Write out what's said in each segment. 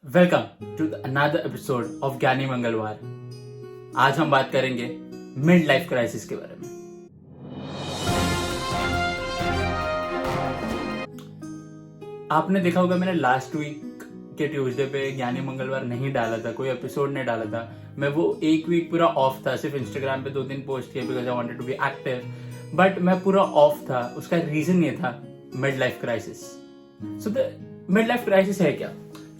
Welcome to another episode of Gyani Mangalwar. आज हम बात करेंगे मिड लाइफ क्राइसिस के बारे में। आपने देखा होगा मैंने लास्ट वीक के ट्यूसडे पे ज्ञानी मंगलवार नहीं डाला था, कोई एपिसोड नहीं डाला था। मैं वो एक वीक पूरा ऑफ था, सिर्फ इंस्टाग्राम पे 2-3 पोस्ट किए because I wanted to be active, but मैं पूरा ऑफ था। उसका रीजन ये था mid life crisis. So the mid life crisis है क्या?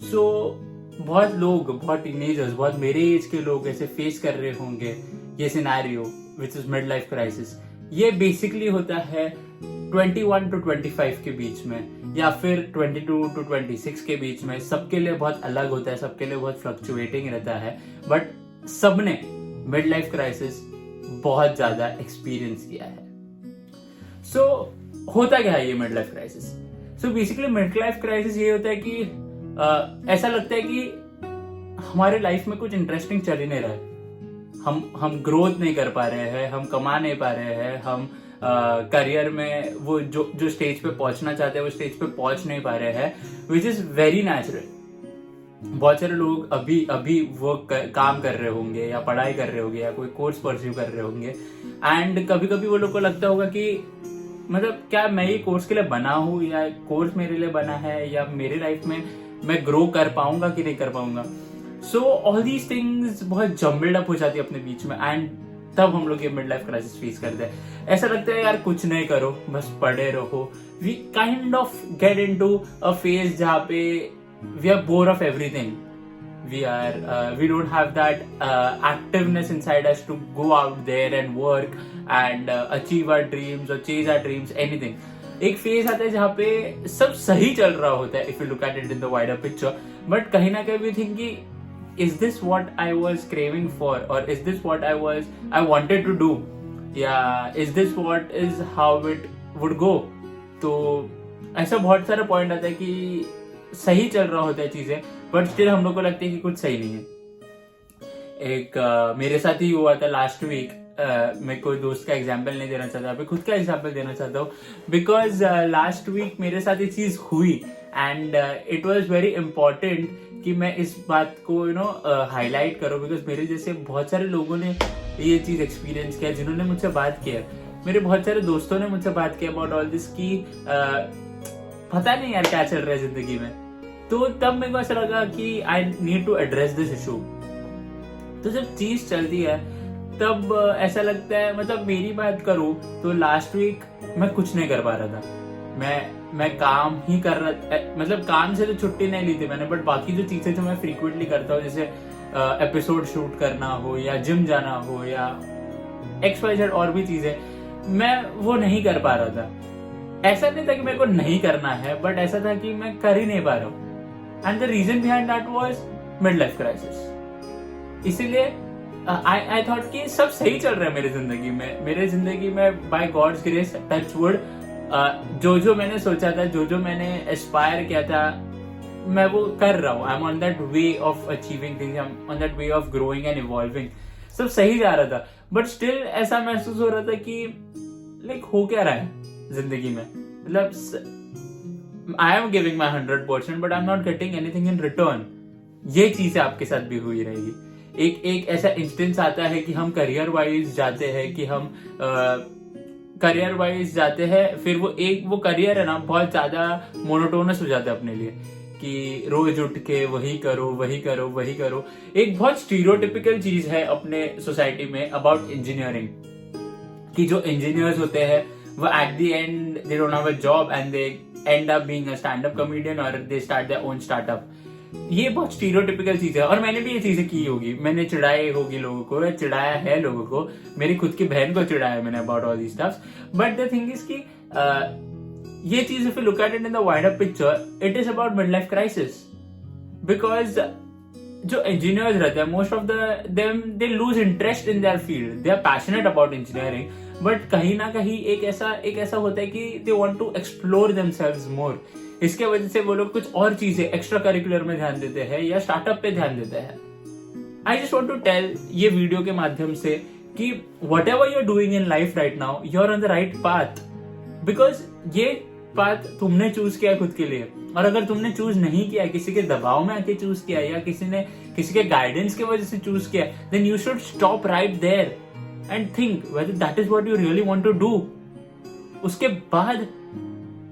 बहुत लोग, बहुत टीनेजर्स, बहुत मेरे एज के लोग ऐसे फेस कर रहे होंगे ये scenario which is mid life crisis. ये बेसिकली होता है 21 to 25 के बीच में या फिर 22 to 26 के बीच में। सबके लिए बहुत अलग होता है, सबके लिए बहुत फ्लक्चुएटिंग रहता है, बट सबने मिड लाइफ क्राइसिस बहुत ज्यादा एक्सपीरियंस किया है। सो होता क्या है ये mid life crisis? So basically mid life crisis ये होता है कि ऐसा लगता है कि हमारे लाइफ में कुछ इंटरेस्टिंग चल ही नहीं रहा है। हम ग्रोथ नहीं कर पा रहे हैं, हम कमा नहीं पा रहे हैं, हम करियर में वो जो स्टेज पे पहुंचना चाहते हैं वो स्टेज पे पहुंच नहीं पा रहे हैं, विच इज वेरी नेचुरल। बहुत सारे लोग अभी वो काम कर रहे होंगे या पढ़ाई कर रहे होंगे या कोई कोर्स परस्यू कर रहे होंगे, एंड कभी कभी वो लोग को लगता होगा कि मतलब क्या मैं ये कोर्स के लिए बना हूं, या कोर्स मेरे लिए बना है, या मेरे लाइफ में मैं ग्रो कर पाऊंगा कि नहीं कर पाऊंगा। सो ऑल दीज थिंग्स बहुत जम्बल्ड अप हो जाती है अपने बीच में, एंड तब हम लोग ये मिड लाइफ क्राइसिस फेस करते हैं। ऐसा लगता है यार कुछ नहीं करो, बस पढ़े रहो। We kind of get into a phase जहाँ पे we are bore of everything. We don't have that activeness inside us to go out there and work and achieve our dreams or chase our dreams, anything. एक phase आता है जहाँ पे सब सही चल रहा होता है, if you look at it in the wider picture, but कहीं ना कहीं we think कि is this what I was craving for, or is this what I wanted to do, या is this what is how it would go। तो ऐसा बहुत सारा point आता है कि सही चल रहा होता है चीजें, बट स्टिल हम लोग को लगता है कि कुछ सही नहीं है। एक मेरे साथ ही हुआ था लास्ट वीक। मैं कोई दोस्त का एग्जाम्पल नहीं देना चाहता, अभी खुद का एग्जाम्पल देना चाहता हूँ, बिकॉज लास्ट वीक मेरे साथ ये चीज हुई and it was very important कि मैं इस बात को हाईलाइट करूँ, बिकॉज मेरे जैसे बहुत सारे लोगों ने ये चीज एक्सपीरियंस किया, जिन्होंने मुझसे बात किया। मेरे बहुत सारे दोस्तों ने मुझसे बात किया अबाउट ऑल दिस की पता नहीं यार क्या चल रहा है जिंदगी में। तो तब मेरे को ऐसा लगा कि I need to address this issue. तो जब चीज चलती है तब ऐसा लगता है, मतलब मेरी बात करूं तो लास्ट वीक मैं कुछ नहीं कर पा रहा था। मैं काम ही कर रहा था, मतलब काम से तो छुट्टी नहीं ली थी मैंने, बट बाकी जो चीजें जो मैं फ्रीक्वेंटली करता हूँ, जैसे एपिसोड शूट करना हो या जिम जाना हो या XYZ और भी चीजें, मैं वो नहीं कर पा रहा था। ऐसा नहीं था कि मेरे को नहीं करना है, बट ऐसा था कि मैं कर ही नहीं पा रहा हूँ, and the reason behind that was mid life crisis. इसीलिए आई थॉट कि सब सही चल रहा है मेरे जिंदगी में by God's grace, touch wood, जो मैंने सोचा था, जो मैंने एस्पायर किया था, मैं वो कर रहा हूँ। I am on that way of achieving things, I am on that way of growing and evolving. सब सही जा रहा था, बट स्टिल ऐसा महसूस हो रहा था कि लाइक हो क्या रहा है जिंदगी में। मतलब I am giving my 100%, but I am not getting anything in return. ये चीजें आपके साथ भी हुई रहेगी। एक ऐसा इंस्टेंस आता है कि हम करियर वाइज जाते हैं, फिर वो करियर है ना बहुत ज्यादा मोनोटोनस हो जाता है अपने लिए, कि रोज उठ के वही करो। एक बहुत स्टीरियोटिपिकल चीज है अपने सोसाइटी में अबाउट इंजीनियरिंग, कि जो इंजीनियर्स होते हैं वो at the end they don't have a job and they end up being a stand up comedian और they start their own startup. ये बहुत स्टीरियोटिपिकल चीज है, और मैंने भी ये चीजें की होगी, मैंने चिढ़ाई होगी लोगों को, चिढ़ाया है लोगों को, मेरी खुद की बहन को चिढ़ाया मैंने about all this stuffs. But the thing is कि ये चीज if you look at it in the wider picture, it is about mid life crisis. Because जो इंजीनियर्स रहते हैं, most of them they lose interest in their field, they are passionate about engineering, but कहीं ना कहीं एक ऐसा होता है कि they want to explore themselves more. इसके वजह से वो लोग कुछ और चीजें एक्स्ट्रा करिकुलर में ध्यान देते हैं या स्टार्टअप पे ध्यान देते हैं। I just want to tell ये वीडियो के माध्यम से कि whatever you are doing in life right now, you are on the right path, because ये पाथ तुमने चूज किया खुद के लिए, और अगर तुमने चूज नहीं किया, किसी के दबाव में आके चूज किया या किसी के गाइडेंस की वजह से चूज किया, then you should stop right there and think whether that is what you really want to do. उसके बाद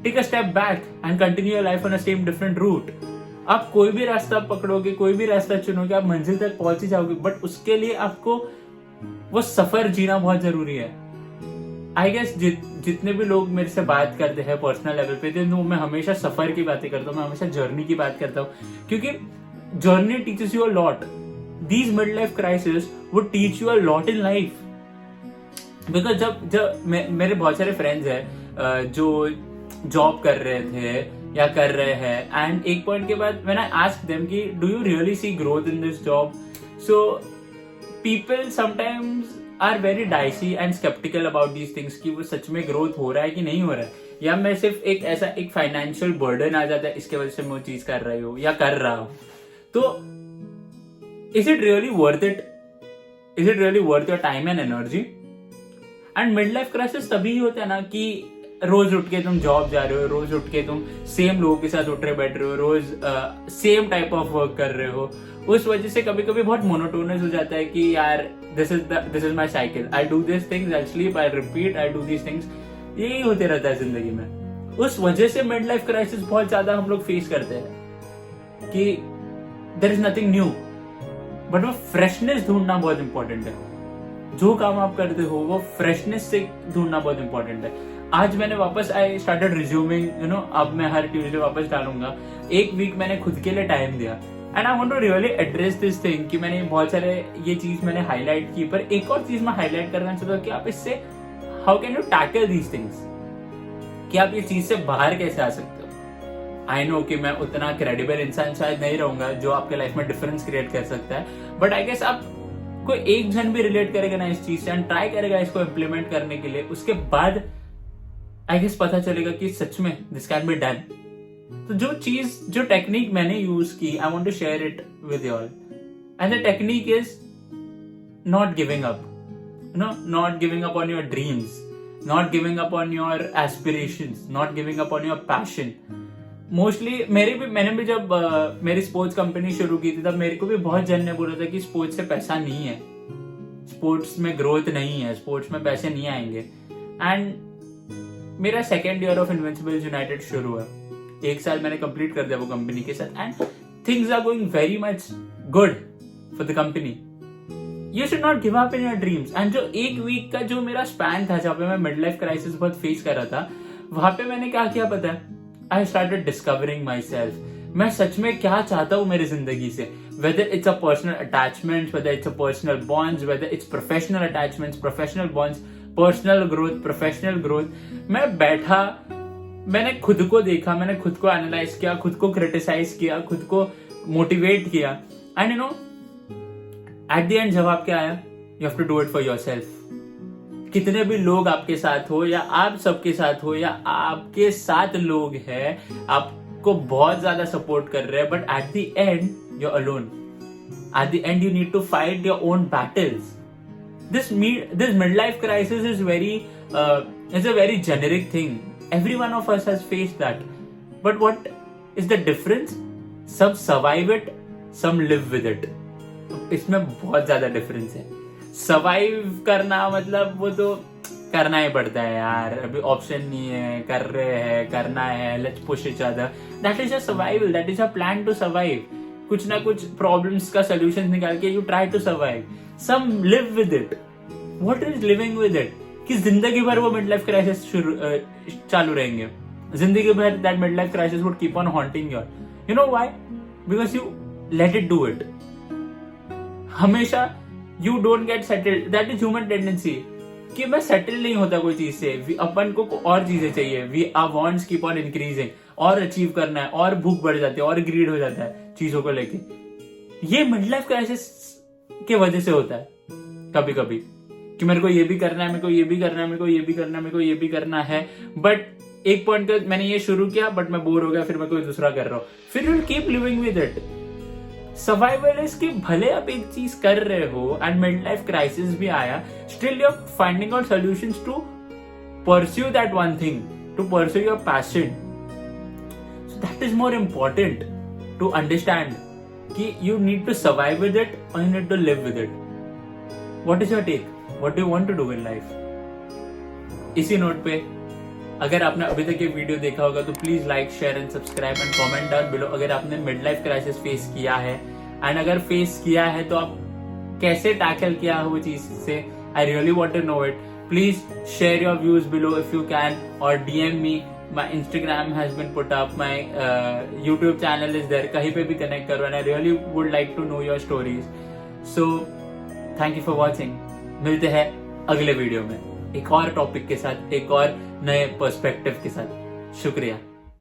take a step back and continue your life on a same different route. आप कोई भी रास्ता पकड़ोगे, कोई भी रास्ता चुनोगे, आप मंजिल तक पहुंच ही जाओगे, बट उसके लिए आपको वो सफर जीना बहुत जरूरी है. आई गेस जितने भी लोग मेरे से बात करते हैं पर्सनल लेवल पे, तो मैं हमेशा सफर की बातें करता हूँ, मैं हमेशा जर्नी की बात करता हूँ, क्योंकि journey teaches you a lot. These mid life crisis would teach you a lot in life. Because जब मेरे बहुत सारे फ्रेंड्स हैं जो जॉब कर रहे थे या कर रहे हैं, एंड एक पॉइंट के बाद व्हेन आई आस्क्ड देम कि do you really see growth in this job, so people sometimes are very dicey and sceptical about these things कि वो सच में ग्रोथ हो रहा है कि नहीं हो रहा है, या मैं सिर्फ एक फाइनेंशियल बर्डन आ जाता है इसके वजह से मैं वो चीज कर रही हूँ या कर रहा हूँ. तो is it really worth it? Is it really worth your time and energy? And mid life crisis तभी होता है ना कि रोज उठ के तुम जॉब जा रहे हो, रोज उठ के तुम सेम लोगों के साथ उठ रहे बैठ रहे हो, रोज सेम टाइप ऑफ वर्क कर रहे हो. उस वजह से कभी कभी बहुत मोनोटोनस हो जाता है कि यार this is my cycle, I do this things, I sleep, I repeat, I do this things. यही होते रहता है जिंदगी में. उस वजह से मिड लाइफ क्राइसिस बहुत ज्यादा हम लोग फेस करते हैं कि there is nothing new. But वो फ्रेशनेस ढूंढना बहुत इंपॉर्टेंट है. जो काम आप करते हो वो फ्रेशनेस से ढूंढना बहुत इंपॉर्टेंट है. आज मैंने वापस आई स्टार्टेड रिज्यूमिंग, अब मैं हर ट्यूसडे वापस डालूंगा. एक वीक मैंने खुद के लिए टाइम दिया, and I want to really address this thing कि मैंने बहुत सारे ये चीज मैंने हाईलाइट की, पर एक और चीज मैं हाईलाइट करना चाहता हूँ कि आप इससे how can you tackle these things, कि आप ये चीज से बाहर कैसे आ सकते हो. आई नो कि मैं उतना क्रेडिबल इंसान शायद नहीं रहूंगा जो आपके लाइफ में डिफरेंस क्रिएट कर सकता है, बट आई गेस आप कोई एक जन भी रिलेट करेगा ना इस चीज से एंड ट्राई करेगा इसको इम्प्लीमेंट करने के लिए, उसके बाद आई गेस पता चलेगा कि सच में दिस कैन बी डन. तो जो टेक्निक मैंने यूज की, I want to share it with you all. And the technique is not giving up. Not giving up on your dreams, not giving up on your aspirations, not giving up on your passion. Mostly मैंने भी जब मेरी sports company शुरू की थी, तब मेरे को भी बहुत जन ने बोला था कि स्पोर्ट्स से पैसा नहीं है, स्पोर्ट्स में ग्रोथ नहीं है, स्पोर्ट्स में पैसे नहीं आएंगे. एंड मेरा second year of Invincibles United शुरू हुआ. 1 साल मैंने कंप्लीट कर दिया वो कंपनी के साथ, and things are going very much good for the company. You should not give up in your dreams. And जो एक वीक का जो मेरा स्पैन था जहाँ पे मैं मिड लाइफ क्राइसिस बहुत फेस कर रहा था, वहां पे मैंने क्या किया पता है? I started discovering myself. मैं सच में क्या चाहता हूँ मेरी जिंदगी से, whether it's a personal attachment, whether it's a personal bonds, whether it's professional attachments, professional bonds, personal growth, professional growth. मैं बैठा, मैंने खुद को देखा, मैंने खुद को एनालाइज किया, खुद को क्रिटिसाइज किया, खुद को मोटिवेट किया, एंड एट द एंड जवाब क्या आया? You have to do it for yourself. कितने भी लोग आपके साथ हो या आप सबके साथ हो या आपके साथ लोग हैं आपको बहुत ज्यादा सपोर्ट कर रहे हैं, but at the end you are alone. At the end you need to fight your own battles. This midlife crisis is a very generic thing. Every one of us has faced that. But what is the difference? Some survive it, some live with it. इसमें बहुत ज्यादा difference है. Survive करना मतलब वो तो करना ही पड़ता है यार, अभी ऑप्शन नहीं है, कर रहे हैं, करना है, let's push each other. That is a survival, that is a plan to survive. कुछ ना कुछ प्रॉब्लम्स का सोल्यूशन निकाल के you try to survive. Some live with it. What is living with it? कि जिंदगी भर वो मिड लाइफ क्राइसिस चालू रहेंगे, जिंदगी भर that mid life crisis would keep on haunting you know why? Because you let it do it. हमेशा you don't get settled. That is human tendency. कि मैं सेटल नहीं होता कोई चीज से, अपन को और चीजें चाहिए. our wants keep on increasing. और अचीव करना है, और भूख बढ़ जाती है, और ग्रीड हो जाता है चीजों को लेके. ये मिड लाइफ क्राइसिस के वजह से होता है कभी कभी, कि मेरे को ये भी करना है, मेरे को ये भी करना है, मेरे को ये भी करना है, मेरे को ये भी करना है. बट एक पॉइंट पे मैंने ये शुरू किया, बट मैं बोर हो गया, फिर मैं कोई दूसरा कर रहा हूँ. फिर you will keep living with it. Survival is कि भले आप एक चीज कर रहे हो एंड मिड लाइफ क्राइसिस भी आया, still you are finding out solutions to pursue that one thing. to pursue your passion. So that is more important to understand कि you need to survive with it or you need to live with it. What is your take? What do you want to do in life? इसी note पे अगर आपने अभी तक ये video देखा होगा तो please like, share and subscribe and comment down below अगर आपने मिड लाइफ क्राइसिस फेस किया है, एंड अगर फेस किया है तो आप कैसे टैकल किया है वो चीज से. I really want to know it. Please share your views below if you can, और DM me. My Instagram has been put up, my YouTube channel is there. कहीं पे भी कनेक्ट करो and I really would like to know your stories. So thank you for watching. मिलते हैं अगले video में एक और टॉपिक के साथ, एक और नए पर्सपेक्टिव के साथ. शुक्रिया.